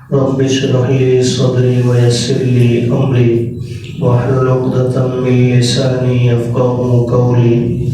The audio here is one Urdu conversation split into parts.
رب اشرح لي صدري ويسر لي أمري واحلل عقدة من لساني يفقهوا قولي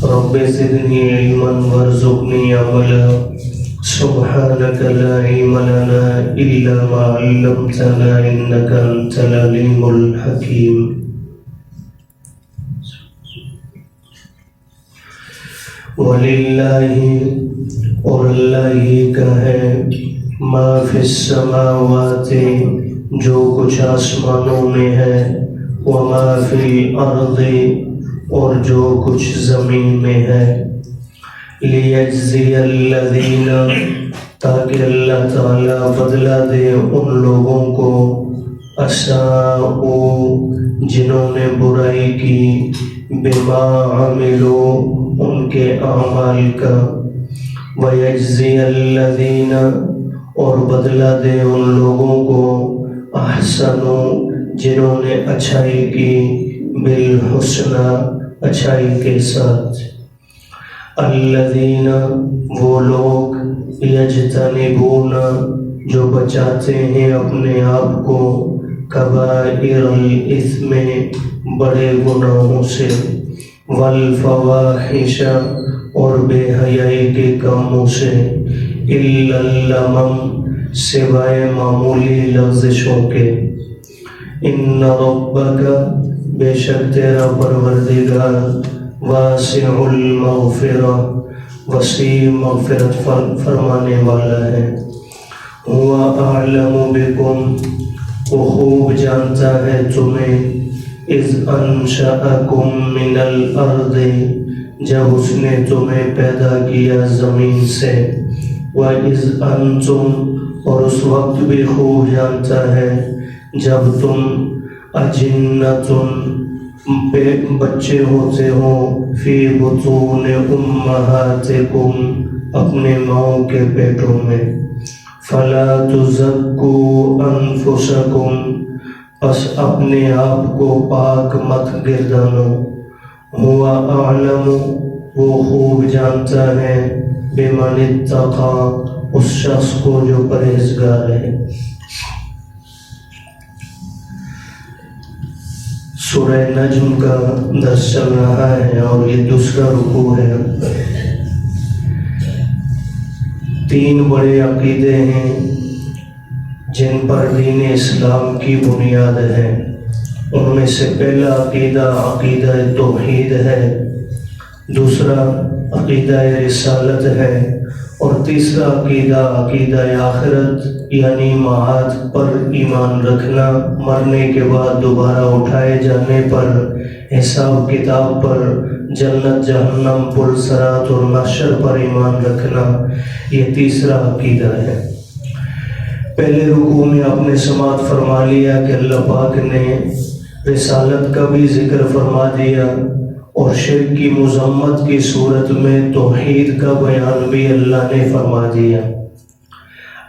رب زدني علما وارزقني عملا سبحانك لا علم لنا إلا ما علمتنا إنك أنت العليم الحكيم وَلِلَّهِ اور اللہ ہی کا ہے ما فی السماوات جو کچھ آسمانوں میں ہے وما فی الارض اور جو کچھ زمین میں ہے لیجزی الذین تاکہ اللہ تعالیٰ بدلہ دے ان لوگوں کو اساءوا جنہوں نے برائی کی بما عملوا ان کے اعمال کا وَيَجْزِيَ الَّذِينَ اور بدلہ دے ان لوگوں کو احسنوا جنہوں نے اچھائی کی بالحسنى اچھائی کے ساتھ الَّذِينَ وہ لوگ یجتنبون جو بچاتے ہیں اپنے آپ کو کبائر الاثم بڑے گناہوں سے والفواحش اور بے حیائی کے کاموں سے الا اللمم سوائے معمولی لغزشوں کے ان ربک بے شک تیرا پروردگار واسع المغفرہ وسیع مغفرت فرمانے والا ہے هو اعلم بکم وہ خوب جانتا ہے تمہیں اذ انشأکم من الارض جب اس نے تمہیں پیدا کیا زمین سے وَإِذْ أَنْتُمْ اور اس وقت بھی خوب جانتا ہے جب تم اجنتن بچے ہوتے ہو فی بطون امہاتکم اپنے ماؤں کے پیٹوں میں فَلَا تُزَكُّوا أَنفُسَكُمْ پس اپنے آپ کو پاک مت گردانو ہوا اعلم وہ خوب جانتا ہے بمن اتقى اس شخص کو جو پرہیزگار ہے سورہ نجم کا درس چل رہا ہے اور یہ دوسرا رکوع ہے 3 بڑے عقیدے ہیں جن پر دین اسلام کی بنیاد ہے ان میں سے پہلا عقیدہ عقیدہ توحید ہے دوسرا عقیدہ رسالت ہے اور تیسرا عقیدہ عقیدہ آخرت یعنی معاد پر ایمان رکھنا مرنے کے بعد دوبارہ اٹھائے جانے پر حساب کتاب پر جنت جہنم پل صراط اور محشر پر ایمان رکھنا یہ تیسرا عقیدہ ہے پہلے رکوع میں آپ نے سماعت فرما لیا کہ اللہ پاک نے رسالت کا بھی ذکر فرما دیا اور شرک کی مذمت کی صورت میں توحید کا بیان بھی اللہ نے فرما دیا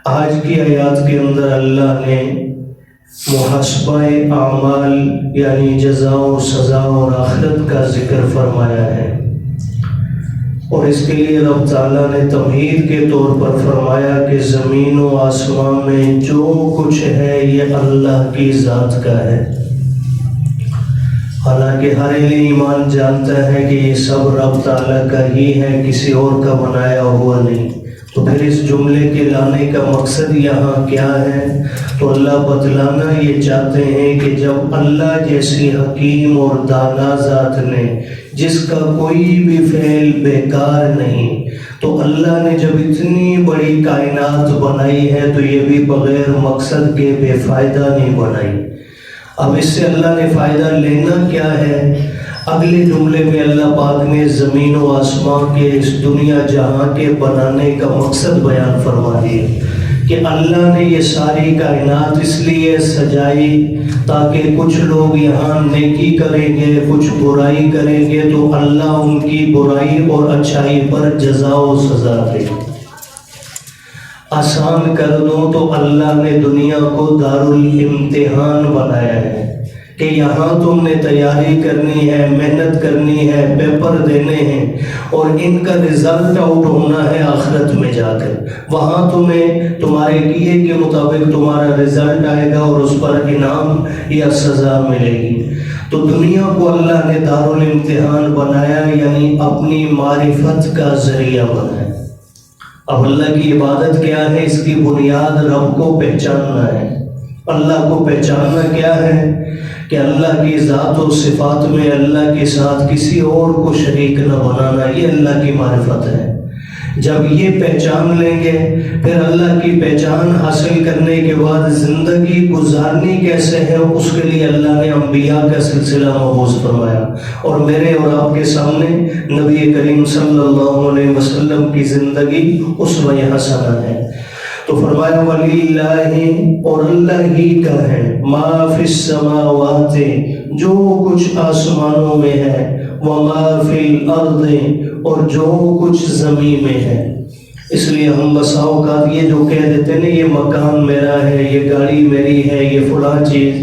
آج کی آیات کے اندر اللہ نے محاسبہ اعمال یعنی جزا و سزا اور آخرت کا ذکر فرمایا ہے اور اس کے لیے رب تعالیٰ نے تمہید کے طور پر فرمایا کہ زمین و آسمان میں جو کچھ ہے یہ اللہ کی ذات کا ہے حالانکہ ہر ایمان جانتا ہے کہ یہ سب رب تعالیٰ کا ہی ہے کسی اور کا بنایا ہوا نہیں تو پھر اس جملے کے لانے کا مقصد یہاں کیا ہے تو اللہ بتلانا یہ چاہتے ہیں کہ جب اللہ جیسی حکیم اور دانا ذات نے جس کا کوئی بھی فعل بیکار نہیں تو اللہ نے جب اتنی بڑی کائنات بنائی ہے تو یہ بھی بغیر مقصد کے بے فائدہ نہیں بنائی اب اس سے اللہ نے فائدہ لینا کیا ہے اگلے جملے میں اللہ پاک نے زمین و آسمان کے اس دنیا جہاں کے بنانے کا مقصد بیان فرما دیا کہ اللہ نے یہ ساری کائنات اس لیے سجائی تاکہ کچھ لوگ یہاں نیکی کریں گے کچھ برائی کریں گے تو اللہ ان کی برائی اور اچھائی پر جزا و سزا دے آسان کر دو تو اللہ نے دنیا کو دارالامتحان بنایا ہے کہ یہاں تم نے تیاری کرنی ہے، محنت کرنی ہے، پیپر دینے ہیں اور ان کا رزلٹ آؤٹ ہونا ہے آخرت میں جا کر، وہاں تمہیں تمہارے کیے کے مطابق تمہارا رزلٹ آئے گا اور اس پر انعام یا سزا ملے گی۔ تو دنیا کو اللہ نے دارالامتحان بنایا، یعنی اپنی معرفت کا ذریعہ بنایا۔ اب اللہ کی عبادت کیا ہے؟ اس کی بنیاد رب کو پہچاننا ہے۔ اللہ کو پہچاننا کیا ہے؟ کہ اللہ کی ذات و صفات میں اللہ کے ساتھ کسی اور کو شریک نہ بنانا، یہ اللہ کی معرفت ہے۔ جب یہ پہچان لیں گے، پھر اللہ کی پہچان حاصل کرنے کے بعد زندگی گزارنی کیسے ہے، اس کے لیے اللہ نے انبیاء کا سلسلہ مبعوث فرمایا، اور میرے اور آپ کے سامنے نبی کریم صلی اللہ علیہ وسلم کی زندگی اسوہ حسنہ ہے۔ تو فرمایا وَلِلَّهِ، اور اللہ ہی کا ہے، مَا فِي السَّمَاوَاتِ، جو کچھ آسمانوں میں ہے، وَمَا فِي الْأَرْضِ، اور جو کچھ زمین میں ہے۔ اس لیے ہم بسا اوقات یہ جو کہہ دیتے ہیں یہ مکان میرا ہے، یہ گاڑی میری ہے، یہ فلاں چیز،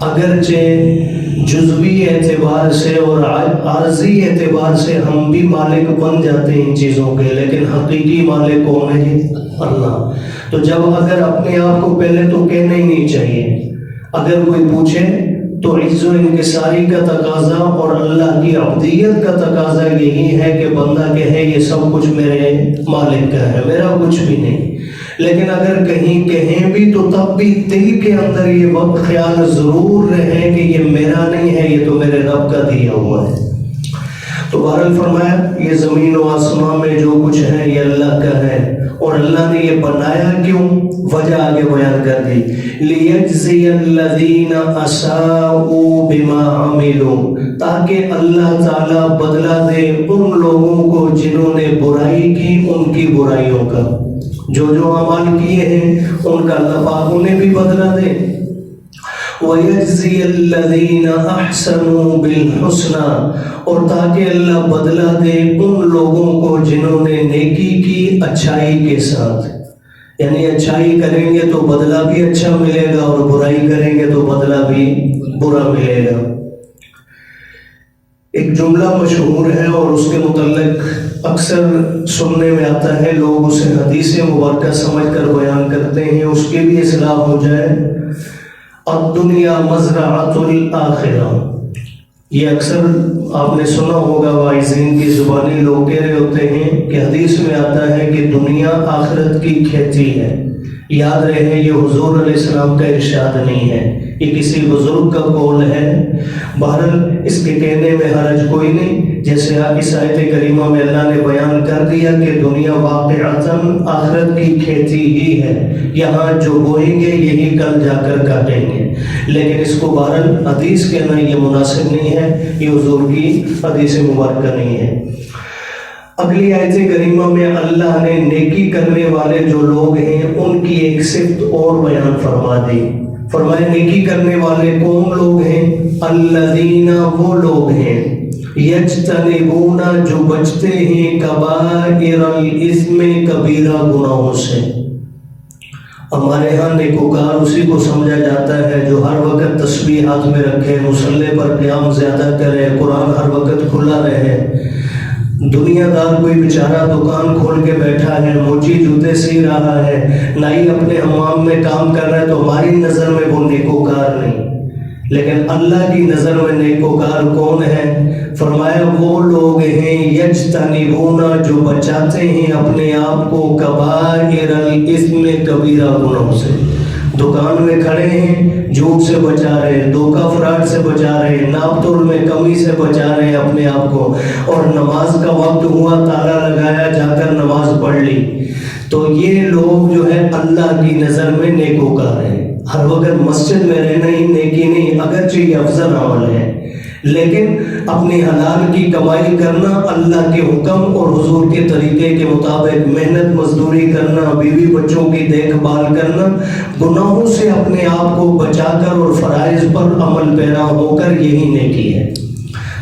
اگرچہ جزوی اعتبار سے اور عارضی اعتبار سے ہم بھی مالک بن جاتے ہیں ان چیزوں کے، لیکن حقیقی مالک کون ہے؟ اللہ۔ تو جب اگر اپنے آپ کو پہلے تو کہنا ہی نہیں چاہیے، اگر کوئی پوچھے تو عز و انکساری کا تقاضا اور اللہ کی عبدیت کا تقاضا یہی ہے کہ بندہ کہے یہ سب کچھ میرے مالک کا ہے، میرا کچھ بھی نہیں۔ لیکن اگر کہیں کہیں بھی تو تب بھی دل کے اندر یہ وقت خیال ضرور رہے کہ یہ میرا نہیں ہے، یہ تو میرے رب کا دیا ہوا ہے۔ تو بہرحال فرمایا یہ زمین و آسمان میں جو کچھ ہے یہ اللہ کا ہے، اور اللہ نے یہ بنایا کیوں؟ وجہ آگے بیان کر دی، لِيَجْزِيَ الَّذِينَ أَسَاءُوا بِمَا عَمِلُوا، تاکہ اللہ تعالیٰ بدلہ دے ان لوگوں کو جنہوں نے برائی کی ان کی برائیوں کا، جو جو اعمال کیے ہیں ان کا اللہ پاک انہیں بھی بدلہ دے۔ وَيَجْزِيَ الَّذِينَ أَحْسَنُوا بِالْحُسْنَى، اور تاکہ اللہ بدلہ دے ان لوگوں کو جنہوں نے نیکی کی اچھائی کے ساتھ، یعنی اچھائی کریں گے تو بدلہ بھی اچھا ملے گا اور برائی کریں گے تو بدلہ بھی برا ملے گا۔ ایک جملہ مشہور ہے اور اس کے متعلق اکثر سننے میں آتا ہے، لوگ اسے حدیث مبارکہ سمجھ کر بیان کرتے ہیں، اس کی بھی اصلاح ہو جائے، الدنیا مزرعۃ الآخرہ۔ یہ اکثر آپ نے سنا ہوگا، واعظین کی زبانی لوگ کہہ رہے ہوتے ہیں کہ حدیث میں آتا ہے کہ دنیا آخرت کی کھیتی ہے۔ یاد رہے یہ حضور علیہ السلام کا ارشاد نہیں ہے، یہ کسی بزرگ کا قول ہے۔ بہرحال اس کے کہنے میں حرج کوئی نہیں، جیسے اس آیت کریمہ میں اللہ نے بیان کر دیا کہ دنیا واقعتاً آخرت کی کھیتی ہی ہے، یہاں جو بوئیں گے یہی کل جا کر کاٹیں گے، لیکن اس کو بہرحال حدیث کہنا یہ مناسب نہیں ہے، یہ حضور کی حدیث مبارکہ نہیں ہے۔ اگلی آیت کریمہ میں اللہ نے نیکی کرنے والے جو لوگ ہیں ان کی ایک صفت اور بیان فرما دی۔ فرمایا نیکی کرنے والے کون لوگ ہیں؟ الذین، وہ لوگ ہیں، یجتنبون، جو بچتے ہیں، کبائر الاثم، کبیرہ گناہوں سے۔ ہمارے ہاں نیکوکار اسی کو سمجھا جاتا ہے جو ہر وقت تسبیح ہاتھ میں رکھے، مصلی پر قیام زیادہ کرے، قرآن ہر وقت کھلا رہے۔ دنیا دار کوئی بیچارہ دکان کھول کے بیٹھا ہے، موچی جوتے سی رہا ہے، نائی اپنے حمام میں کام کر رہا ہے، تو ہماری نظر میں وہ نیکوکار نہیں، لیکن اللہ کی نظر میں نیکوکار کون ہے؟ فرمایا وہ لوگ ہیں یجتنبون، جو بچاتے ہیں اپنے آپ کو، کبائر الاثم، کبیرہ گناہوں سے۔ دکان میں کھڑے ہیں، جھوٹ سے بچا رہے، دھوکہ فراڈ سے بچا رہے، ناپ تول میں کمی سے بچا رہے اپنے آپ کو، اور نماز کا وقت ہوا تالا لگایا، جا کر نماز پڑھ لی، تو یہ لوگ جو ہے اللہ کی نظر میں نیکوکار ہیں۔ ہر وقت مسجد میں رہنا ہی نیکی نہیں، اگرچہ یہ افضل عمل ہے، لیکن اپنی حلال کی کمائی کرنا، اللہ کے حکم اور حضور کے طریقے کے مطابق محنت مزدوری کرنا، بیوی بچوں کی دیکھ بھال کرنا، گناہوں سے اپنے آپ کو بچا کر اور فرائض پر عمل پیرا ہو کر، یہی نیکی ہے۔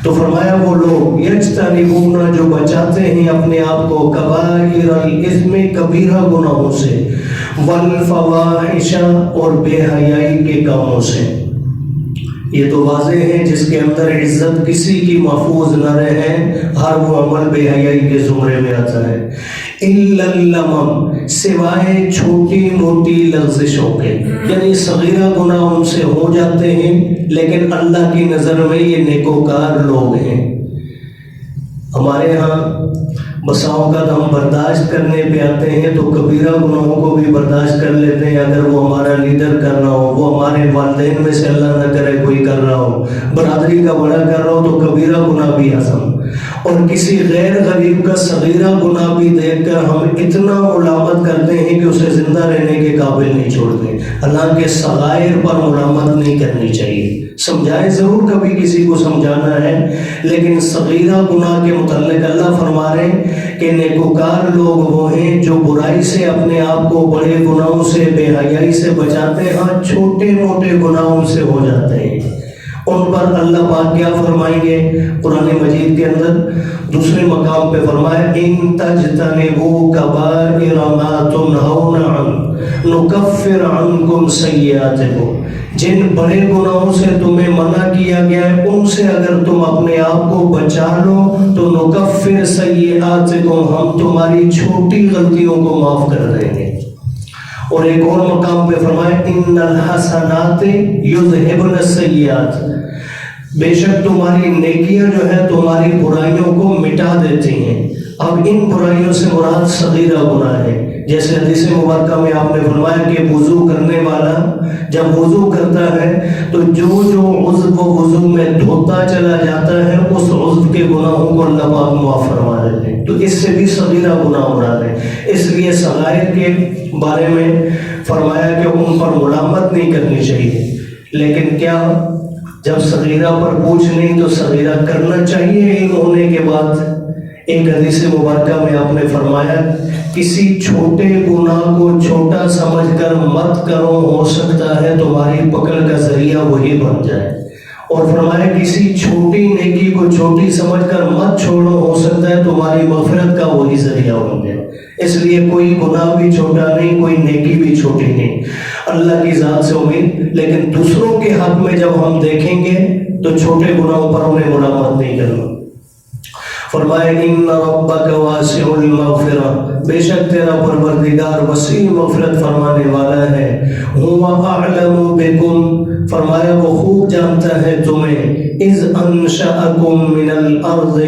تو فرمایا وہ لوگ یجتنبون، جو بچاتے ہیں اپنے آپ کو، کبائر الاثم، کبیرہ گناہوں سے، والفواحش، اور بے حیائی کے کاموں سے۔ یہ تو واضح ہے جس کے اندر عزت کسی کی محفوظ نہ رہے، ہر وہ عمل بے حیائی کے زمرے میں آتا ہے۔ الا اللمم، سوائے چھوٹی موٹی لغزشوں کے، یعنی صغیرہ گناہ ان سے ہو جاتے ہیں لیکن اللہ کی نظر میں یہ نیکوکار لوگ ہیں۔ ہمارے ہاں بسا اوقات ہم برداشت کرنے پہ آتے ہیں تو کبیرہ گناہوں کو بھی برداشت کر لیتے ہیں، اگر وہ ہمارا لیڈر کر رہا ہو، وہ ہمارے والدین میں سے اللہ نہ کرے کوئی کر رہا ہو، برادری کا بڑا کر رہا ہو تو کبیرہ گناہ بھی ہضم، اور کسی غیر غریب کا صغیرہ گناہ بھی دیکھ کر ہم اتنا ملامت کرتے ہیں کہ اسے زندہ رہنے کے قابل نہیں چھوڑتے، حالانکہ صغائر پر ملامت نہیں کرنی چاہیے۔ سمجھائے ضرور، کبھی کسی کو سمجھانا ہے، لیکن صغیرہ گناہ کے متعلق اللہ فرما رہے ہیں کہ نیکوکار لوگ وہ ہیں جو برائی سے اپنے آپ کو بڑے گناہوں سے، بے حیائی سے بچاتے ہیں، ہاں چھوٹے موٹے گناہوں سے ہو جاتے ہیں۔ ان پر اللہ پاک کیا فرمائیں گے قرآن مجید کے اندر؟ دوسرے مقام پہ فرمایا ان تجتنبوا کبائر ما تنہون عنہ نکفر عنکم سیئاتکم، جن بڑے گناہوں سے تمہیں منع کیا گیا ہے ان سے اگر تم اپنے آپ کو بچا لو تو نکفر سیئاتکم، ہم تمہاری چھوٹی غلطیوں کو معاف کر دیں گے۔ اور ایک اور مقام پہ فرمایا ان الحسنات یذہبن السیئات، بے شک تمہاری نیکیاں جو ہے تمہاری برائیوں کو مٹا دیتی ہیں۔ اب ان برائیوں سے مراد صغیرہ گناہ ہے، جیسے حدیث مبارکہ میں آپ نے فرمایا کہ وضو کرنے والا جب وضو کرتا ہے تو جو عضو وضو میں دھوتا چلا جاتا ہے اس عضو کے گناہوں کو اللہ پاک معاف فرما دیتے ہیں، تو اس سے بھی صغیرہ گناہ مراد ہے۔ اس لیے صغائر کے بارے میں فرمایا کہ ان پر ملامت نہیں کرنی چاہیے، لیکن کیا جب صغیرہ پر پوچھ نہیں تو صغیرہ کرنا چاہیے علم ہونے کے بعد۔ ایک حدیث مبارکہ میں آپ نے فرمایا کسی چھوٹے گناہ کو چھوٹا سمجھ کر مت کرو، ہو سکتا ہے تمہاری پکڑ کا ذریعہ وہی بن جائے، اور فرمایا کسی چھوٹی نیکی کو چھوٹی سمجھ کر مت چھوڑو، ہو سکتا ہے تمہاری مغفرت کا وہی ذریعہ بن جائے۔ اس لیے کوئی گناہ بھی چھوٹا نہیں، کوئی نیکی بھی چھوٹی نہیں، اللہ کی ذات سے امید۔ لیکن دوسروں کے حق میں جب ہم دیکھیں گے تو چھوٹے گناہوں پر انہیں ملامت نہیں کرنا۔ فرمایا ان ربک واسع المغفرہ، بے شک تیرا پروردگار وسیع مغفرت فرمانے والا ہے۔ هو اعلم بکم، فرمایا وہ خوب جانتا ہے تمہیں، اذ انشأکم من الارض،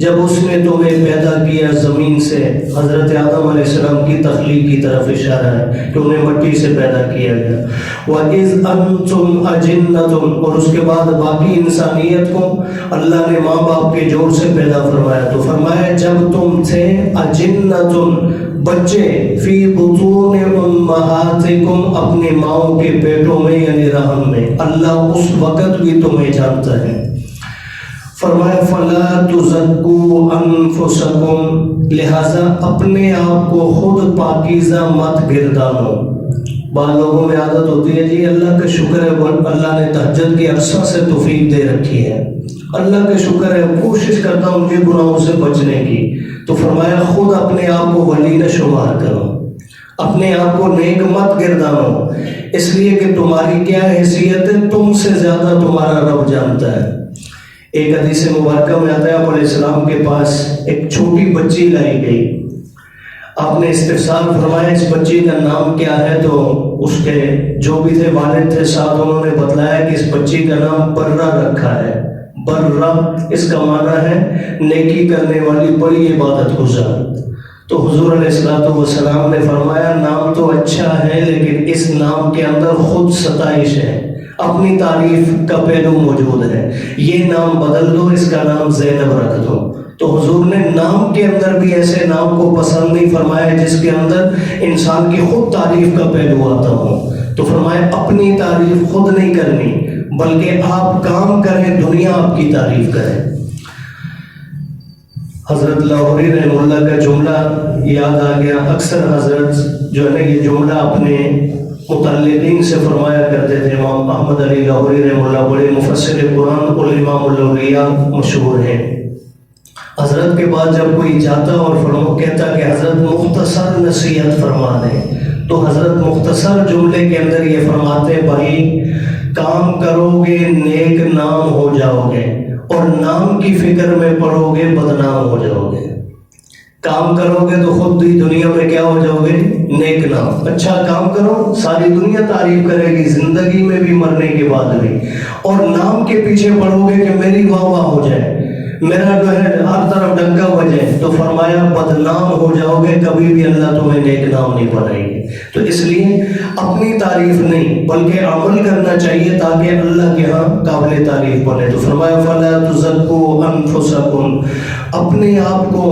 جب اس نے تمہیں پیدا کیا زمین سے۔ حضرت آدم علیہ السلام کی تخلیق کی طرف اشارہ ہے کہ انہیں مٹی سے پیدا کیا گیا۔ وَإِذْ أَنْتُمْ أَجِنَّةٌ، اور اس کے بعد باقی انسانیت کو اللہ نے ماں باپ کے جوڑ سے پیدا فرمایا، تو فرمایا جب تم تھے اجنۃ، بچے، فی بطون امہاتکم، اپنی ماؤں کے پیٹوں میں یعنی رحم میں، اللہ اس وقت بھی تمہیں جانتا ہے۔ فرمایا فلا تزکوا انفسکم، لہذا اپنے آپ کو خود پاکیزہ مت گردانو۔ بعض لوگوں میں عادت ہوتی ہے جی اللہ کا شکر ہے اللہ نے تہجد کے عرصہ سے توفیق دے رکھی ہے، اللہ کا شکر ہے کوشش کرتا ہوں ان گناہوں سے بچنے کی، تو فرمایا خود اپنے آپ کو ولی نہ شمار کرو، اپنے آپ کو نیک مت گردانو، اس لیے کہ تمہاری کیا حیثیت ہے تم سے زیادہ تمہارا رب جانتا ہے۔ ایک حدیث مبارکہ میں آتا ہے آپ علیہ السلام کے پاس ایک چھوٹی بچی لائی گئی، آپ نے استفسار فرمایا اس بچی کا نام کیا ہے، تو اس کے جو بھی تھے والد تھے ساتھ، انہوں نے بتلایا کہ اس بچی کا نام برہ رکھا ہے۔ برہ اس کا معنی ہے نیکی کرنے والی، بڑی عبادت گزار۔ تو حضور علیہ السلام نے فرمایا نام تو اچھا ہے لیکن اس نام کے اندر خود ستائش ہے، اپنی تعریف کا پہلو موجود ہے، یہ نام بدل دو، اس کا نام زینب رکھ دو۔ تو حضور نے نام کے اندر بھی ایسے نام کو پسند نہیں فرمایا جس کے اندر انسان کی خود تعریف کا پہلو آتا ہو، تو فرمایا اپنی تعریف خود نہیں کرنی بلکہ آپ کام کریں، دنیا آپ کی تعریف کرے۔ حضرت لاہوری رحمہ اللہ کا جملہ یاد آ گیا، اکثر حضرت جو ہے نا یہ جملہ اپنے متعلقین سے فرمایا کرتے تھے۔ امام احمد علی لاہوری رحمہ اللہ بڑے مفسر قرآن اور امام الاولیاء مشہور ہیں۔ حضرت کے بعد جب کوئی جاتا اور کہتا کہ حضرت مختصر نصیحت فرما دیں، تو حضرت مختصر جملے کے اندر یہ فرماتے بھائی کام کرو گے نیک نام ہو جاؤ گے، اور نام کی فکر میں پڑو گے بدنام ہو جاؤ گے۔ کام کرو گے تو خود ہی دنیا میں کیا ہو جاؤ گے؟ نیک نام۔ اچھا کام کرو، ساری دنیا تعریف کرے گی، زندگی میں بھی مرنے کے بعد بھی، اور نام کے پیچھے پڑو گے کہ میری واہ واہ ہو جائے، میرا جو ہے ہر طرف ڈنکا بجے، تو فرمایا بدنام ہو جاؤ گے، کبھی بھی اللہ تمہیں نیک نام نہیں بنائے گے۔ تو اس لیے اپنی تعریف نہیں بلکہ عمل کرنا چاہیے تاکہ اللہ کے ہاں قابل تعریف بنے۔ تو فرمایا فَلَا تُزَكُّوا أَنفُسَكُمْ، اپنے آپ کو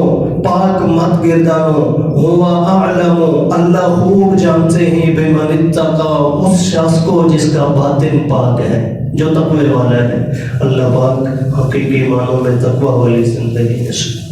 پاک مت گردانو، هُوَ أَعْلَمُ، اللہ خوب جانتے ہیں، بِمَنِ اتَّقَىٰ، اس شخص کو جس کا باطن پاک ہے، جو تقوی والا ہے۔ اللہ پاک حقیقی معنوں میں تقوی والی زندگی نصیب